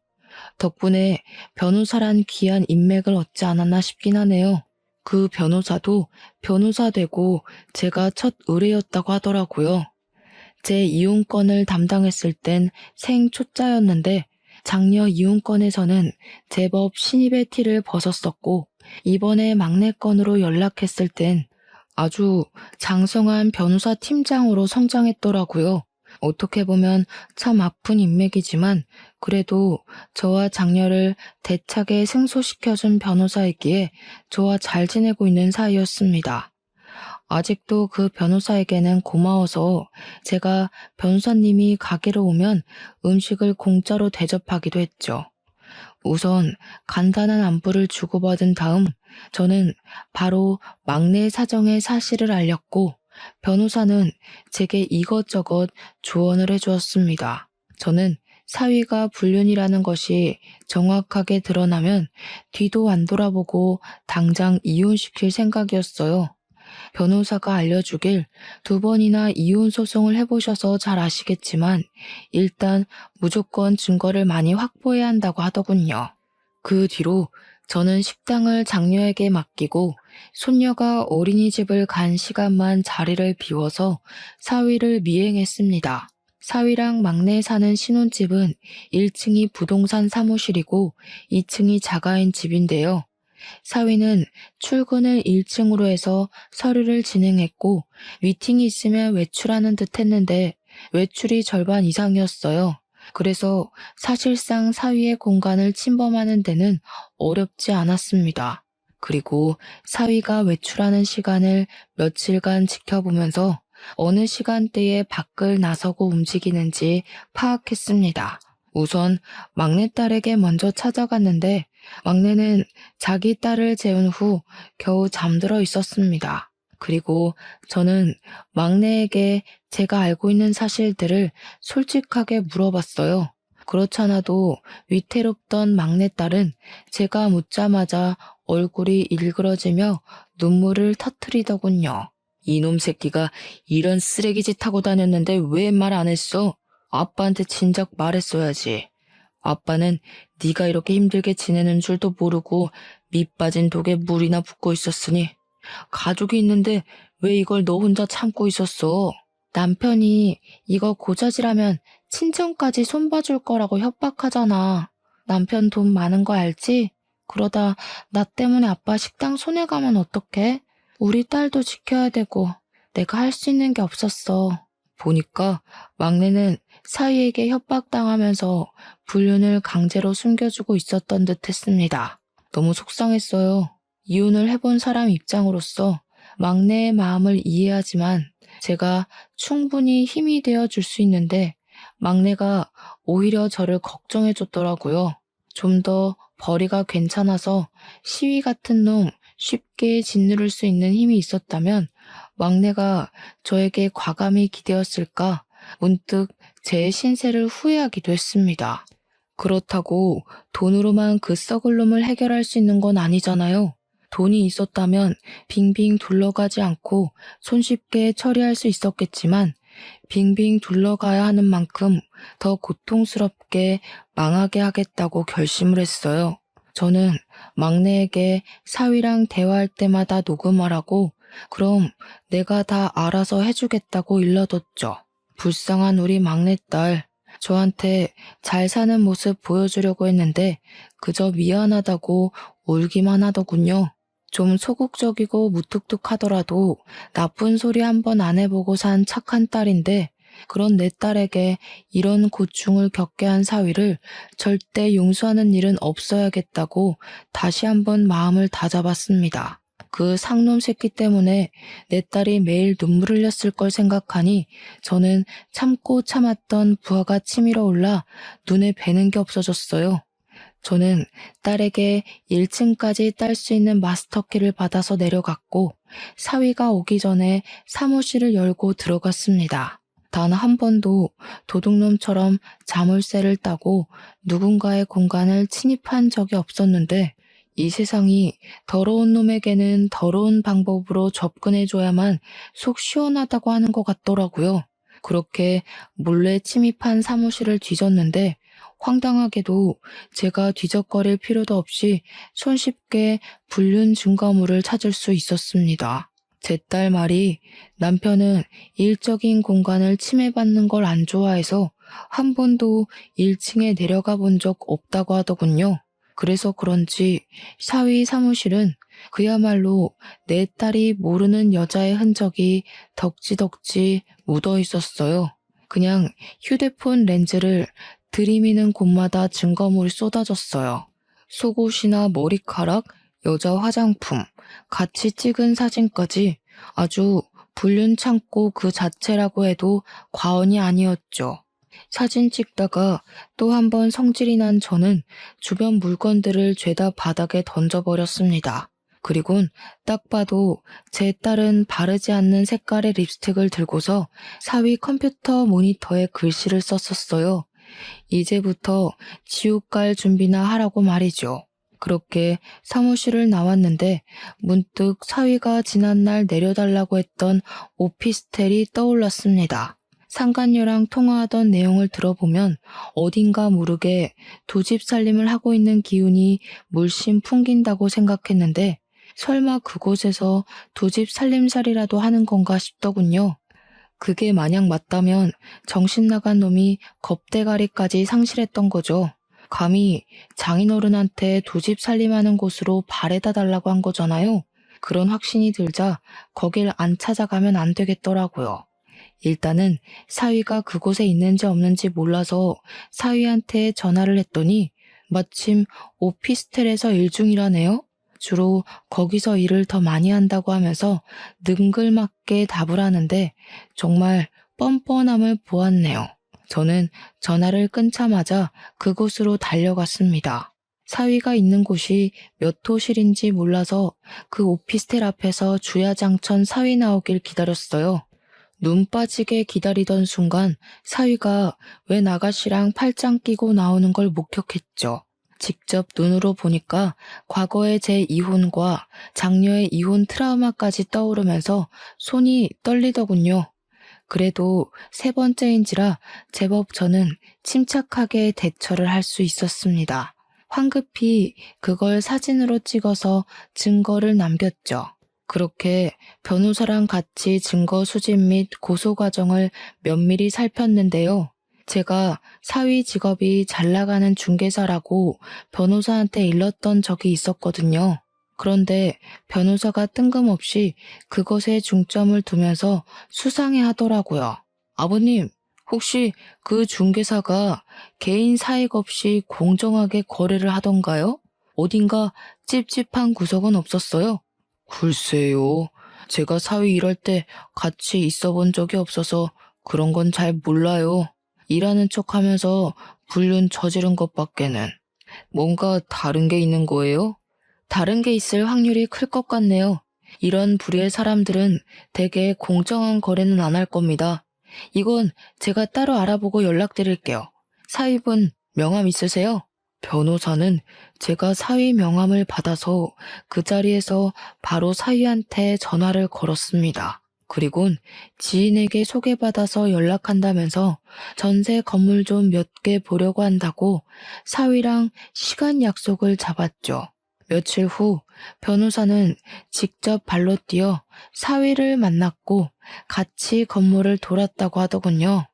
덕분에 변호사란 귀한 인맥을 얻지 않았나 싶긴 하네요. 그 변호사도 변호사 되고 제가 첫 의뢰였다고 하더라고요. 제 이혼권을 담당했을 땐 생초짜였는데 장녀 이혼 건에서는 제법 신입의 티를 벗었었고 이번에 막내 건으로 연락했을 땐 아주 장성한 변호사 팀장으로 성장했더라고요. 어떻게 보면 참 아픈 인맥이지만 그래도 저와 장녀를 대차게 승소시켜준 변호사이기에 저와 잘 지내고 있는 사이였습니다. 아직도 그 변호사에게는 고마워서 제가 변호사님이 가게로 오면 음식을 공짜로 대접하기도 했죠. 우선 간단한 안부를 주고받은 다음 저는 바로 막내 사정의 사실을 알렸고 변호사는 제게 이것저것 조언을 해주었습니다. 저는 사위가 불륜이라는 것이 정확하게 드러나면 뒤도 안 돌아보고 당장 이혼시킬 생각이었어요. 변호사가 알려주길 2번이나 이혼 소송을 해보셔서 잘 아시겠지만 일단 무조건 증거를 많이 확보해야 한다고 하더군요. 그 뒤로 저는 식당을 장녀에게 맡기고 손녀가 어린이집을 간 시간만 자리를 비워서 사위를 미행했습니다. 사위랑 막내 사는 신혼집은 1층이 부동산 사무실이고 2층이 자가인 집인데요. 사위는 출근을 1층으로 해서 서류를 진행했고 미팅이 있으면 외출하는 듯 했는데 외출이 절반 이상이었어요. 그래서 사실상 사위의 공간을 침범하는 데는 어렵지 않았습니다. 그리고 사위가 외출하는 시간을 며칠간 지켜보면서 어느 시간대에 밖을 나서고 움직이는지 파악했습니다. 우선 막내딸에게 먼저 찾아갔는데 막내는 자기 딸을 재운 후 겨우 잠들어 있었습니다. 그리고 저는 막내에게 제가 알고 있는 사실들을 솔직하게 물어봤어요. 그렇잖아도 위태롭던 막내딸은 제가 묻자마자 얼굴이 일그러지며 눈물을 터뜨리더군요. 이놈 새끼가 이런 쓰레기 짓 하고 다녔는데 왜 말 안 했어? 아빠한테 진작 말했어야지. 아빠는 네가 이렇게 힘들게 지내는 줄도 모르고 밑 빠진 독에 물이나 붓고 있었으니 가족이 있는데 왜 이걸 너 혼자 참고 있었어? 남편이 이거 고자질하면 친정까지 손봐줄 거라고 협박하잖아. 남편 돈 많은 거 알지? 그러다 나 때문에 아빠 식당 손해가면 어떡해? 우리 딸도 지켜야 되고 내가 할 수 있는 게 없었어. 보니까 막내는 사위에게 협박당하면서 불륜을 강제로 숨겨주고 있었던 듯 했습니다. 너무 속상했어요. 이혼을 해본 사람 입장으로서 막내의 마음을 이해하지만 제가 충분히 힘이 되어 줄 수 있는데 막내가 오히려 저를 걱정해 줬더라고요. 좀 더 벌이가 괜찮아서 시위 같은 놈 쉽게 짓누를 수 있는 힘이 있었다면 막내가 저에게 과감히 기대었을까 문득 제 신세를 후회하기도 했습니다. 그렇다고 돈으로만 그 썩을 놈을 해결할 수 있는 건 아니잖아요. 돈이 있었다면 빙빙 둘러가지 않고 손쉽게 처리할 수 있었겠지만 빙빙 둘러가야 하는 만큼 더 고통스럽게 망하게 하겠다고 결심을 했어요. 저는 막내에게 사위랑 대화할 때마다 녹음하라고 그럼 내가 다 알아서 해주겠다고 일러뒀죠. 불쌍한 우리 막내딸. 저한테 잘 사는 모습 보여주려고 했는데 그저 미안하다고 울기만 하더군요. 좀 소극적이고 무뚝뚝하더라도 나쁜 소리 한 번 안 해보고 산 착한 딸인데 그런 내 딸에게 이런 고충을 겪게 한 사위를 절대 용서하는 일은 없어야겠다고 다시 한번 마음을 다잡았습니다. 그 상놈 새끼 때문에 내 딸이 매일 눈물 흘렸을 걸 생각하니 저는 참고 참았던 부하가 치밀어 올라 눈에 뵈는 게 없어졌어요. 저는 딸에게 1층까지 딸 수 있는 마스터키를 받아서 내려갔고 사위가 오기 전에 사무실을 열고 들어갔습니다. 단 한 번도 도둑놈처럼 자물쇠를 따고 누군가의 공간을 침입한 적이 없었는데 이 세상이 더러운 놈에게는 더러운 방법으로 접근해줘야만 속 시원하다고 하는 것 같더라고요. 그렇게 몰래 침입한 사무실을 뒤졌는데 황당하게도 제가 뒤적거릴 필요도 없이 손쉽게 불륜 증거물을 찾을 수 있었습니다. 제 딸 말이 남편은 일적인 공간을 침해받는 걸 안 좋아해서 한 번도 1층에 내려가 본 적 없다고 하더군요. 그래서 그런지 사위 사무실은 그야말로 내 딸이 모르는 여자의 흔적이 덕지덕지 묻어 있었어요. 그냥 휴대폰 렌즈를 들이미는 곳마다 증거물이 쏟아졌어요. 속옷이나 머리카락, 여자 화장품, 같이 찍은 사진까지 아주 불륜 창고 그 자체라고 해도 과언이 아니었죠. 사진 찍다가 또 한 번 성질이 난 저는 주변 물건들을 죄다 바닥에 던져버렸습니다. 그리곤 딱 봐도 제 딸은 바르지 않는 색깔의 립스틱을 들고서 사위 컴퓨터 모니터에 글씨를 썼었어요. 이제부터 지옥 갈 준비나 하라고 말이죠. 그렇게 사무실을 나왔는데 문득 사위가 지난날 내려달라고 했던 오피스텔이 떠올랐습니다. 상간녀랑 통화하던 내용을 들어보면 어딘가 모르게 두 집 살림을 하고 있는 기운이 물씬 풍긴다고 생각했는데 설마 그곳에서 두 집 살림살이라도 하는 건가 싶더군요. 그게 만약 맞다면 정신 나간 놈이 겁대가리까지 상실했던 거죠. 감히 장인어른한테 두 집 살림하는 곳으로 바래다 달라고 한 거잖아요. 그런 확신이 들자 거길 안 찾아가면 안 되겠더라고요. 일단은 사위가 그곳에 있는지 없는지 몰라서 사위한테 전화를 했더니 마침 오피스텔에서 일 중이라네요. 주로 거기서 일을 더 많이 한다고 하면서 능글맞게 답을 하는데 정말 뻔뻔함을 보았네요. 저는 전화를 끊자마자 그곳으로 달려갔습니다. 사위가 있는 곳이 몇 호실인지 몰라서 그 오피스텔 앞에서 주야장천 사위 나오길 기다렸어요. 눈 빠지게 기다리던 순간 사위가 웬 아가씨랑 팔짱 끼고 나오는 걸 목격했죠. 직접 눈으로 보니까 과거의 제 이혼과 장녀의 이혼 트라우마까지 떠오르면서 손이 떨리더군요. 그래도 세 번째인지라 제법 저는 침착하게 대처를 할 수 있었습니다. 황급히 그걸 사진으로 찍어서 증거를 남겼죠. 그렇게 변호사랑 같이 증거 수집 및 고소 과정을 면밀히 살폈는데요. 제가 사위 직업이 잘 나가는 중개사라고 변호사한테 일렀던 적이 있었거든요. 그런데 변호사가 뜬금없이 그것에 중점을 두면서 수상해 하더라고요. 아버님, 혹시 그 중개사가 개인 사익 없이 공정하게 거래를 하던가요? 어딘가 찝찝한 구석은 없었어요? 글쎄요. 제가 사위 일할 때 같이 있어 본 적이 없어서 그런 건 잘 몰라요. 일하는 척 하면서 불륜 저지른 것밖에는. 뭔가 다른 게 있는 거예요? 다른 게 있을 확률이 클 것 같네요. 이런 부류의 사람들은 대개 공정한 거래는 안 할 겁니다. 이건 제가 따로 알아보고 연락드릴게요. 사위분 명함 있으세요? 변호사는 제가 사위 명함을 받아서 그 자리에서 바로 사위한테 전화를 걸었습니다. 그리곤 지인에게 소개받아서 연락한다면서 전세 건물 좀 몇 개 보려고 한다고 사위랑 시간 약속을 잡았죠. 며칠 후 변호사는 직접 발로 뛰어 사위를 만났고 같이 건물을 돌았다고 하더군요.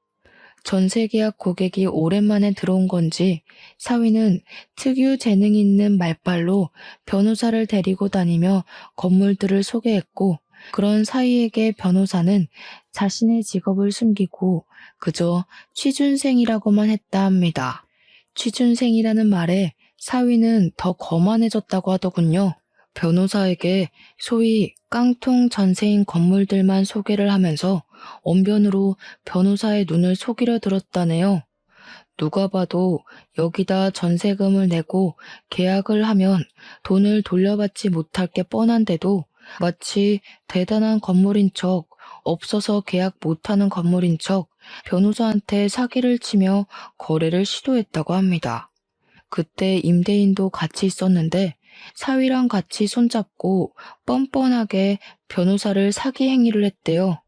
전세계약 고객이 오랜만에 들어온 건지 사위는 특유 재능 있는 말발로 변호사를 데리고 다니며 건물들을 소개했고 그런 사위에게 변호사는 자신의 직업을 숨기고 그저 취준생이라고만 했다 합니다. 취준생이라는 말에 사위는 더 거만해졌다고 하더군요. 변호사에게 소위 깡통 전세인 건물들만 소개를 하면서 언변으로 변호사의 눈을 속이려 들었다네요. 누가 봐도 여기다 전세금을 내고 계약을 하면 돈을 돌려받지 못할 게 뻔한데도 마치 대단한 건물인 척, 없어서 계약 못하는 건물인 척 변호사한테 사기를 치며 거래를 시도했다고 합니다. 그때 임대인도 같이 있었는데 사위랑 같이 손잡고 뻔뻔하게 변호사를 사기 행위를 했대요.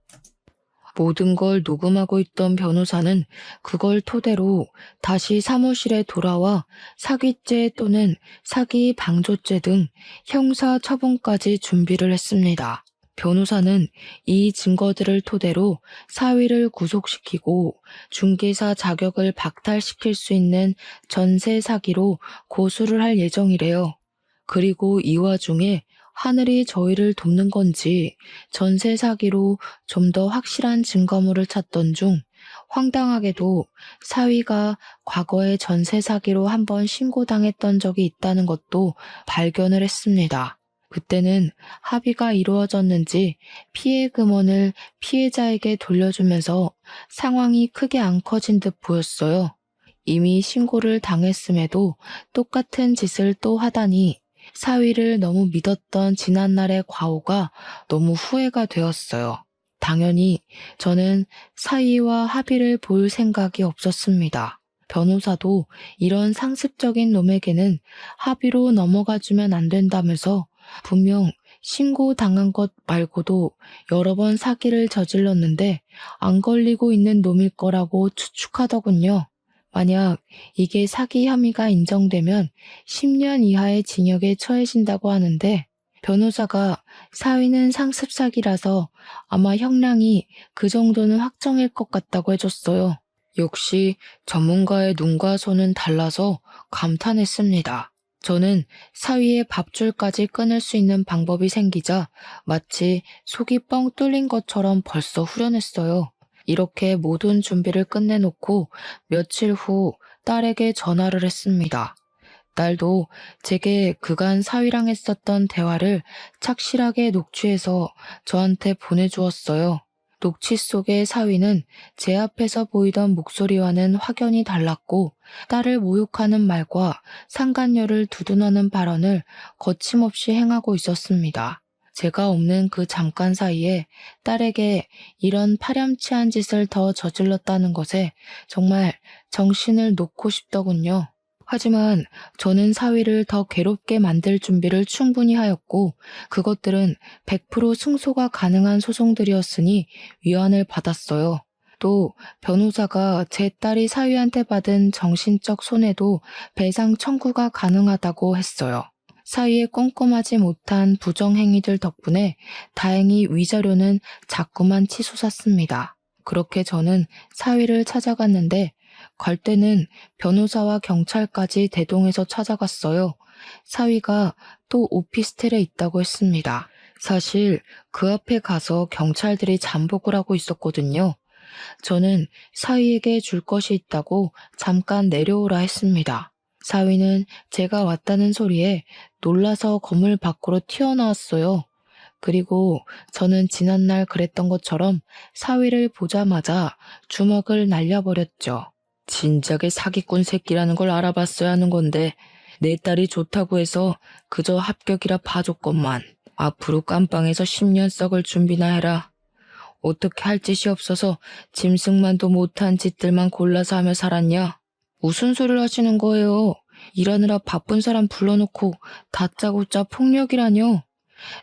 모든 걸 녹음하고 있던 변호사는 그걸 토대로 다시 사무실에 돌아와 사기죄 또는 사기 방조죄 등 형사 처분까지 준비를 했습니다. 변호사는 이 증거들을 토대로 사위를 구속시키고 중개사 자격을 박탈시킬 수 있는 전세 사기로 고소를 할 예정이래요. 그리고 이 와중에 하늘이 저희를 돕는 건지 전세 사기로 좀 더 확실한 증거물을 찾던 중 황당하게도 사위가 과거에 전세 사기로 한번 신고당했던 적이 있다는 것도 발견을 했습니다. 그때는 합의가 이루어졌는지 피해 금원을 피해자에게 돌려주면서 상황이 크게 안 커진 듯 보였어요. 이미 신고를 당했음에도 똑같은 짓을 또 하다니 사위를 너무 믿었던 지난날의 과오가 너무 후회가 되었어요. 당연히 저는 사위와 합의를 볼 생각이 없었습니다. 변호사도 이런 상습적인 놈에게는 합의로 넘어가주면 안 된다면서 분명 신고당한 것 말고도 여러 번 사기를 저질렀는데 안 걸리고 있는 놈일 거라고 추측하더군요. 만약 이게 사기 혐의가 인정되면 10년 이하의 징역에 처해진다고 하는데 변호사가 사위는 상습 사기라서 아마 형량이 그 정도는 확정일 것 같다고 해줬어요. 역시 전문가의 눈과 손은 달라서 감탄했습니다. 저는 사위의 밥줄까지 끊을 수 있는 방법이 생기자 마치 속이 뻥 뚫린 것처럼 벌써 후련했어요. 이렇게 모든 준비를 끝내놓고 며칠 후 딸에게 전화를 했습니다. 딸도 제게 그간 사위랑 했었던 대화를 착실하게 녹취해서 저한테 보내주었어요. 녹취 속의 사위는 제 앞에서 보이던 목소리와는 확연히 달랐고 딸을 모욕하는 말과 상간녀를 두둔하는 발언을 거침없이 행하고 있었습니다. 제가 없는 그 잠깐 사이에 딸에게 이런 파렴치한 짓을 더 저질렀다는 것에 정말 정신을 놓고 싶더군요. 하지만 저는 사위를 더 괴롭게 만들 준비를 충분히 하였고 그것들은 100% 승소가 가능한 소송들이었으니 위안을 받았어요. 또 변호사가 제 딸이 사위한테 받은 정신적 손해도 배상 청구가 가능하다고 했어요. 사위의 꼼꼼하지 못한 부정행위들 덕분에 다행히 위자료는 자꾸만 치솟았습니다. 그렇게 저는 사위를 찾아갔는데 갈 때는 변호사와 경찰까지 대동해서 찾아갔어요. 사위가 또 오피스텔에 있다고 했습니다. 사실 그 앞에 가서 경찰들이 잠복을 하고 있었거든요. 저는 사위에게 줄 것이 있다고 잠깐 내려오라 했습니다. 사위는 제가 왔다는 소리에 놀라서 건물 밖으로 튀어나왔어요. 그리고 저는 지난날 그랬던 것처럼 사위를 보자마자 주먹을 날려버렸죠. 진작에 사기꾼 새끼라는 걸 알아봤어야 하는 건데 내 딸이 좋다고 해서 그저 합격이라 봐줬건만. 앞으로 깜빵에서 10년 썩을 준비나 해라. 어떻게 할 짓이 없어서 짐승만도 못한 짓들만 골라서 하며 살았냐? 무슨 소리를 하시는 거예요? 일하느라 바쁜 사람 불러놓고 다짜고짜 폭력이라뇨?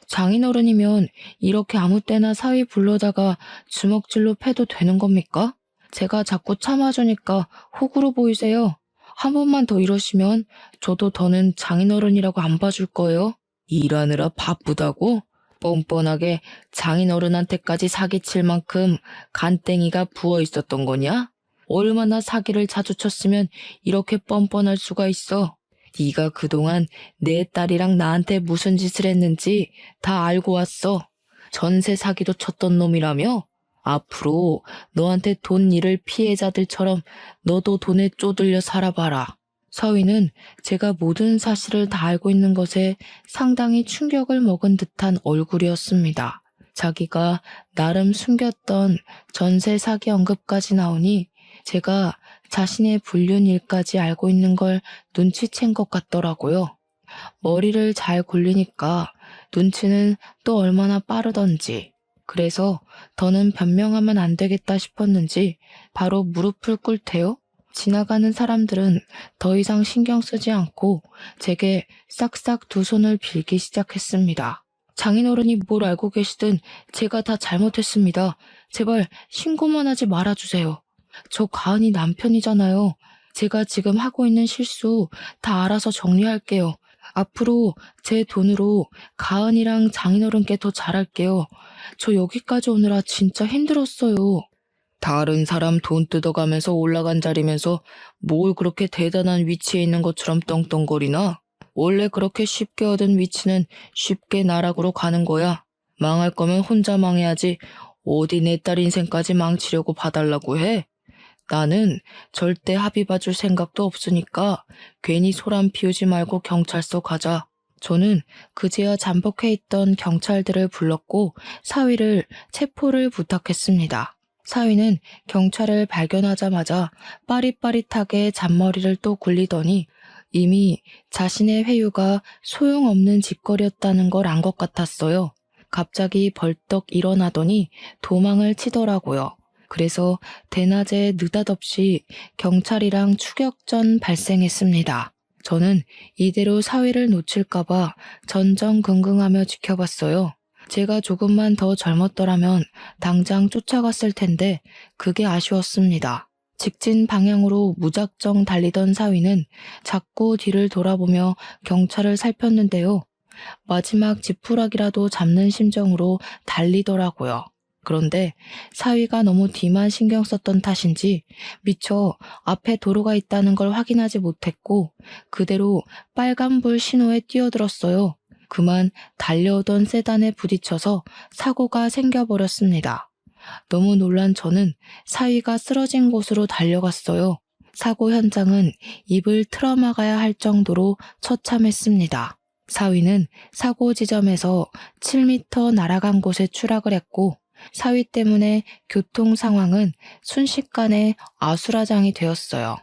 장인어른이면 이렇게 아무 때나 사위 불러다가 주먹질로 패도 되는 겁니까? 제가 자꾸 참아주니까 호구로 보이세요. 한 번만 더 이러시면 저도 더는 장인어른이라고 안 봐줄 거예요. 일하느라 바쁘다고? 뻔뻔하게 장인어른한테까지 사기칠 만큼 간땡이가 부어 있었던 거냐? 얼마나 사기를 자주 쳤으면 이렇게 뻔뻔할 수가 있어. 네가 그동안 내 딸이랑 나한테 무슨 짓을 했는지 다 알고 왔어. 전세 사기도 쳤던 놈이라며? 앞으로 너한테 돈 잃을 피해자들처럼 너도 돈에 쪼들려 살아봐라. 서위는 제가 모든 사실을 다 알고 있는 것에 상당히 충격을 먹은 듯한 얼굴이었습니다. 자기가 나름 숨겼던 전세 사기 언급까지 나오니 제가 자신의 불륜 일까지 알고 있는 걸 눈치챈 것 같더라고요. 머리를 잘 굴리니까 눈치는 또 얼마나 빠르던지. 그래서 더는 변명하면 안 되겠다 싶었는지 바로 무릎을 꿇대요. 지나가는 사람들은 더 이상 신경 쓰지 않고 제게 싹싹 두 손을 빌기 시작했습니다. 장인어른이 뭘 알고 계시든 제가 다 잘못했습니다. 제발 신고만 하지 말아주세요. 저 가은이 남편이잖아요. 제가 지금 하고 있는 실수 다 알아서 정리할게요. 앞으로 제 돈으로 가은이랑 장인어른께 더 잘할게요. 저 여기까지 오느라 진짜 힘들었어요. 다른 사람 돈 뜯어가면서 올라간 자리면서 뭘 그렇게 대단한 위치에 있는 것처럼 떵떵거리나? 원래 그렇게 쉽게 얻은 위치는 쉽게 나락으로 가는 거야. 망할 거면 혼자 망해야지 어디 내 딸 인생까지 망치려고 봐달라고 해? 나는 절대 합의 봐줄 생각도 없으니까 괜히 소란 피우지 말고 경찰서 가자. 저는 그제야 잠복해 있던 경찰들을 불렀고 사위를 체포를 부탁했습니다. 사위는 경찰을 발견하자마자 빠릿빠릿하게 잔머리를 또 굴리더니 이미 자신의 회유가 소용없는 짓거리였다는 걸 안 것 같았어요. 갑자기 벌떡 일어나더니 도망을 치더라고요. 그래서 대낮에 느닷없이 경찰이랑 추격전 발생했습니다. 저는 이대로 사위를 놓칠까봐 전전긍긍하며 지켜봤어요. 제가 조금만 더 젊었더라면 당장 쫓아갔을 텐데 그게 아쉬웠습니다. 직진 방향으로 무작정 달리던 사위는 자꾸 뒤를 돌아보며 경찰을 살폈는데요. 마지막 지푸라기라도 잡는 심정으로 달리더라고요. 그런데 사위가 너무 뒤만 신경 썼던 탓인지 미처 앞에 도로가 있다는 걸 확인하지 못했고 그대로 빨간불 신호에 뛰어들었어요. 그만 달려오던 세단에 부딪혀서 사고가 생겨버렸습니다. 너무 놀란 저는 사위가 쓰러진 곳으로 달려갔어요. 사고 현장은 입을 틀어막아야 할 정도로 처참했습니다. 사위는 사고 지점에서 7m 날아간 곳에 추락을 했고 사위 때문에 교통 상황은 순식간에 아수라장이 되었어요.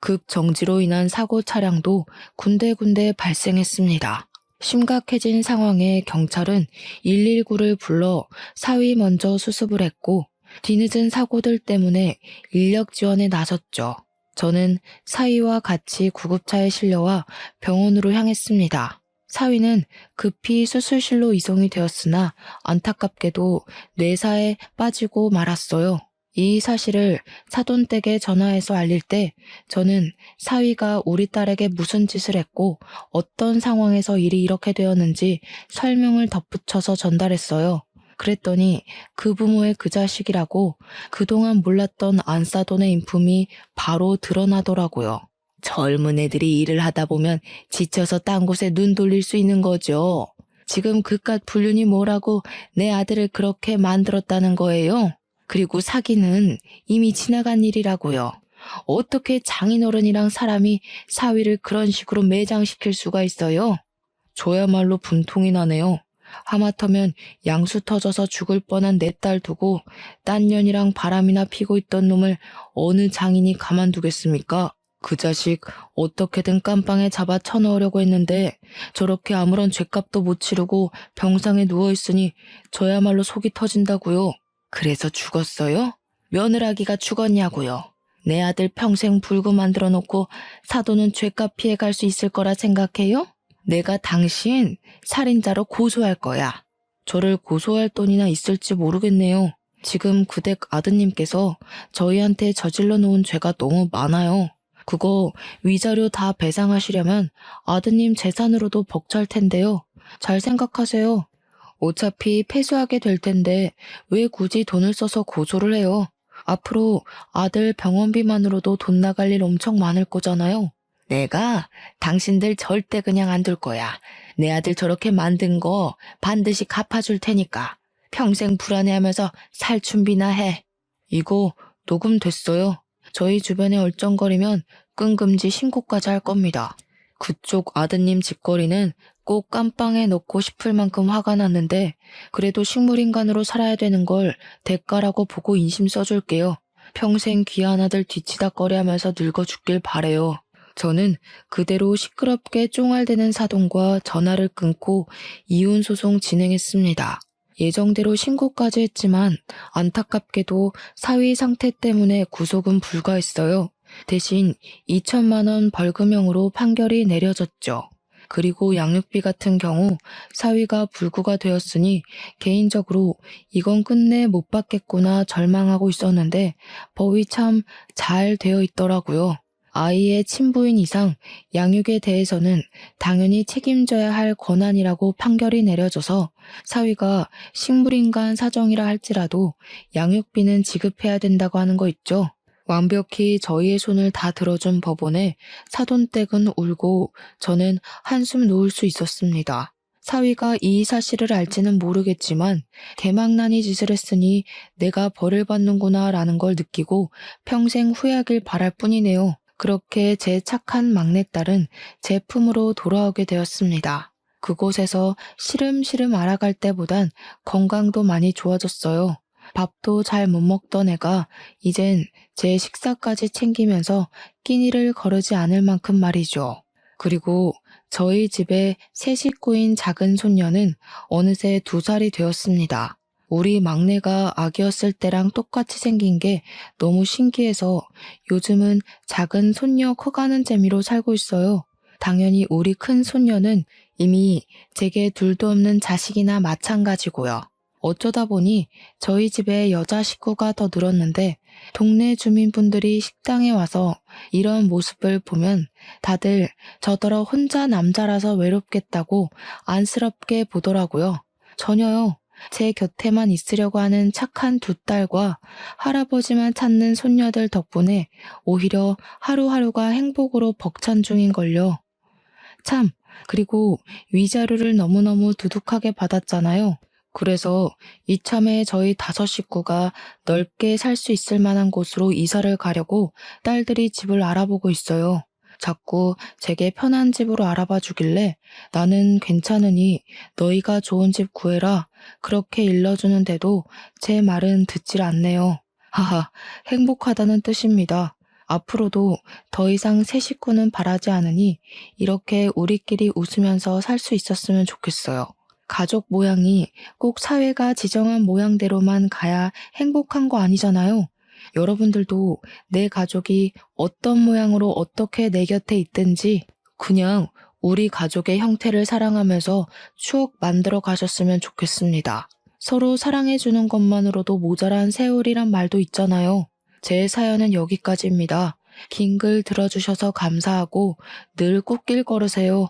급정지로 인한 사고 차량도 군데군데 발생했습니다. 심각해진 상황에 경찰은 119를 불러 사위 먼저 수습을 했고 뒤늦은 사고들 때문에 인력 지원에 나섰죠. 저는 사위와 같이 구급차에 실려와 병원으로 향했습니다. 사위는 급히 수술실로 이송이 되었으나 안타깝게도 뇌사에 빠지고 말았어요. 이 사실을 사돈댁에 전화해서 알릴 때 저는 사위가 우리 딸에게 무슨 짓을 했고 어떤 상황에서 일이 이렇게 되었는지 설명을 덧붙여서 전달했어요. 그랬더니 그 부모의 그 자식이라고 그동안 몰랐던 안사돈의 인품이 바로 드러나더라고요. 젊은 애들이 일을 하다 보면 지쳐서 딴 곳에 눈 돌릴 수 있는 거죠. 지금 그깟 불륜이 뭐라고 내 아들을 그렇게 만들었다는 거예요. 그리고 사기는 이미 지나간 일이라고요. 어떻게 장인어른이랑 사람이 사위를 그런 식으로 매장시킬 수가 있어요? 저야말로 분통이 나네요. 하마터면 양수 터져서 죽을 뻔한 내 딸 두고 딴 년이랑 바람이나 피고 있던 놈을 어느 장인이 가만두겠습니까? 그 자식 어떻게든 깜빵에 잡아 쳐넣으려고 했는데 저렇게 아무런 죗값도 못 치르고 병상에 누워있으니 저야말로 속이 터진다고요. 그래서 죽었어요? 며느라기가 죽었냐고요. 내 아들 평생 불구 만들어 놓고 사돈은 죗값 피해갈 수 있을 거라 생각해요? 내가 당신 살인자로 고소할 거야. 저를 고소할 돈이나 있을지 모르겠네요. 지금 그댁 아드님께서 저희한테 저질러 놓은 죄가 너무 많아요. 그거 위자료 다 배상하시려면 아드님 재산으로도 벅찰 텐데요. 잘 생각하세요. 어차피 패소하게 될 텐데 왜 굳이 돈을 써서 고소를 해요? 앞으로 아들 병원비만으로도 돈 나갈 일 엄청 많을 거잖아요. 내가 당신들 절대 그냥 안 둘 거야. 내 아들 저렇게 만든 거 반드시 갚아줄 테니까. 평생 불안해하면서 살 준비나 해. 이거 녹음됐어요. 저희 주변에 얼쩡거리면 끈금지 신고까지 할 겁니다. 그쪽 아드님 짓거리는 꼭 깜빵에 넣고 싶을 만큼 화가 났는데 그래도 식물인간으로 살아야 되는 걸 대가라고 보고 인심 써줄게요. 평생 귀한 아들 뒤치다꺼리하면서 늙어 죽길 바래요. 저는 그대로 시끄럽게 쫑알대는 사돈과 전화를 끊고 이혼소송 진행했습니다. 예정대로 신고까지 했지만 안타깝게도 사위 상태 때문에 구속은 불가했어요. 대신 2천만 원 벌금형으로 판결이 내려졌죠. 그리고 양육비 같은 경우 사위가 불구가 되었으니 개인적으로 이건 끝내 못 받겠구나 절망하고 있었는데 법이 참 잘 되어 있더라고요. 아이의 친부인 이상 양육에 대해서는 당연히 책임져야 할 권한이라고 판결이 내려져서 사위가 식물인간 사정이라 할지라도 양육비는 지급해야 된다고 하는 거 있죠. 완벽히 저희의 손을 다 들어준 법원에 사돈댁은 울고 저는 한숨 놓을 수 있었습니다. 사위가 이 사실을 알지는 모르겠지만 대망나니 짓을 했으니 내가 벌을 받는구나 라는 걸 느끼고 평생 후회하길 바랄 뿐이네요. 그렇게 제 착한 막내딸은 제 품으로 돌아오게 되었습니다. 그곳에서 시름시름 알아갈 때보단 건강도 많이 좋아졌어요. 밥도 잘 못 먹던 애가 이젠 제 식사까지 챙기면서 끼니를 거르지 않을 만큼 말이죠. 그리고 저희 집의 새 식구인 작은 손녀는 어느새 2살이 되었습니다. 우리 막내가 아기였을 때랑 똑같이 생긴 게 너무 신기해서 요즘은 작은 손녀 커가는 재미로 살고 있어요. 당연히 우리 큰 손녀는 이미 제게 둘도 없는 자식이나 마찬가지고요. 어쩌다 보니 저희 집에 여자 식구가 더 늘었는데 동네 주민분들이 식당에 와서 이런 모습을 보면 다들 저더러 혼자 남자라서 외롭겠다고 안쓰럽게 보더라고요. 전혀요. 제 곁에만 있으려고 하는 착한 2딸과 할아버지만 찾는 손녀들 덕분에 오히려 하루하루가 행복으로 벅찬 중인걸요. 참, 그리고 위자료를 너무너무 두둑하게 받았잖아요. 그래서 이참에 저희 5 식구가 넓게 살 수 있을 만한 곳으로 이사를 가려고 딸들이 집을 알아보고 있어요. 자꾸 제게 편한 집으로 알아봐 주길래 나는 괜찮으니 너희가 좋은 집 구해라 그렇게 일러주는데도 제 말은 듣질 않네요. 하하, 행복하다는 뜻입니다. 앞으로도 더 이상 새 식구는 바라지 않으니 이렇게 우리끼리 웃으면서 살 수 있었으면 좋겠어요. 가족 모양이 꼭 사회가 지정한 모양대로만 가야 행복한 거 아니잖아요. 여러분들도 내 가족이 어떤 모양으로 어떻게 내 곁에 있든지 그냥 우리 가족의 형태를 사랑하면서 추억 만들어 가셨으면 좋겠습니다. 서로 사랑해주는 것만으로도 모자란 세월이란 말도 있잖아요. 제 사연은 여기까지입니다. 긴 글 들어주셔서 감사하고 늘 꽃길 걸으세요.